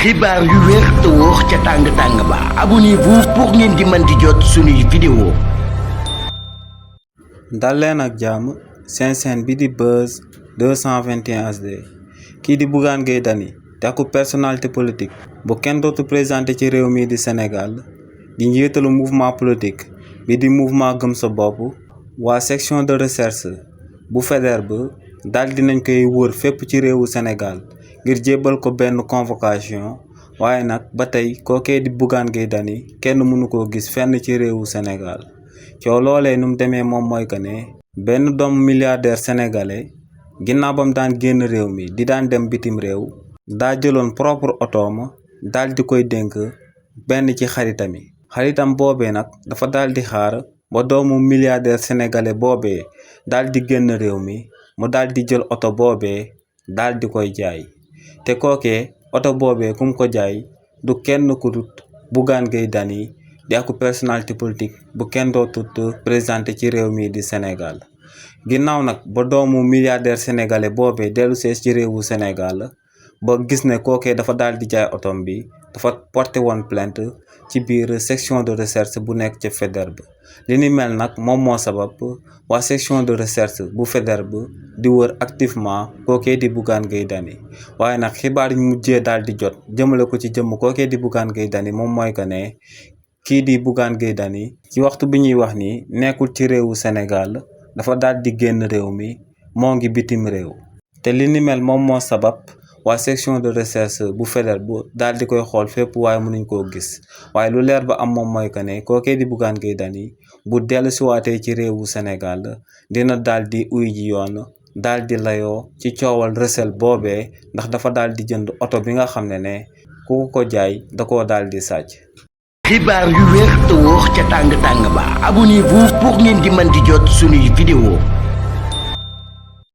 xibaar yu wér te wóor ca tàng ba abonnez-vous pour ngeen di mën di jot suñuy vidéo. dal leen ak jàmm seen chaîne bi di Buzz 221 HD kii di Bougane Gueye Dany takku personnalité politique bu kenn dootu présenté ci réew mi di Sénégal di njiitalu mouvement politique bi di mouvement gëm sa bopp waa section de recherche bu Faidherbe dal dinañ koy wër fépp ci réewu Sénégal ngir jébbal ko benn convocation waaye nag ba tey kookee di Bougane Gueye Dany kenn mënu koo gis fenn ci réewu Sénégal coow loolee nu mu demee moom mooy que ne benn doomu milliardaire sénégalais ginnaaw bam daan génn réew mi di daan dem bitim réew daa jëloon propre otoom daal di koy dénk benn ci xaritam boobee nag dafa daal di xaar ba doomu milliardaire sénégalais boobee daal di génn réew mi mu daal di jël oto boobee daal di koy jaay te kookee oto boobee kum ko jaay du kenn ku dut Bougane Gueye Dany di ak personnalité politique bu kenn dootut présenté ci réew mi di Sénégal ginnaaw nag ba doomu milliardaire sénégalais boobee dellu sees ci réewu Sénégal ba gis ne kookee dafa daal di jaay otom bi dafa porté woon plainte ci biir section de recherche bu nekk ca Faidherbe li ni mel nag moom moo sabab waa section de recherche bu Faidherbe di wër activement kookee di Bougane Gueye Dany waaye nag xibaar yu mujjee daal di jot jëmale ko ci jëmm kookee di Bougane Gueye Dany moom mooy que ne kii di Bougane Gueye Dany ci waxtu bi ñuy wax ni nekkul ci réewu Sénégal dafa daal di génn réew mi moo ngi bitim réew te li ni mel moom moo sabab waa section de recherche bu Faidherbe daal di koy xool fépp waaye mënuñ koo gis waaye lu leer ba am moom mooy que ne kookee di Bougane Gueye Dany bu dellu siwaatee ci réewu Sénégal dina daal di uy ji yoon daal di layoo ci coowal recel boobee ndax dafa daal di jënd oto bi nga xam ne ku ko jaay da koo daal di sàcc. xibaar yu wér te wóor ca tàng ba abonnez-vous pour ngeen di mën di jot suñuy vidéo.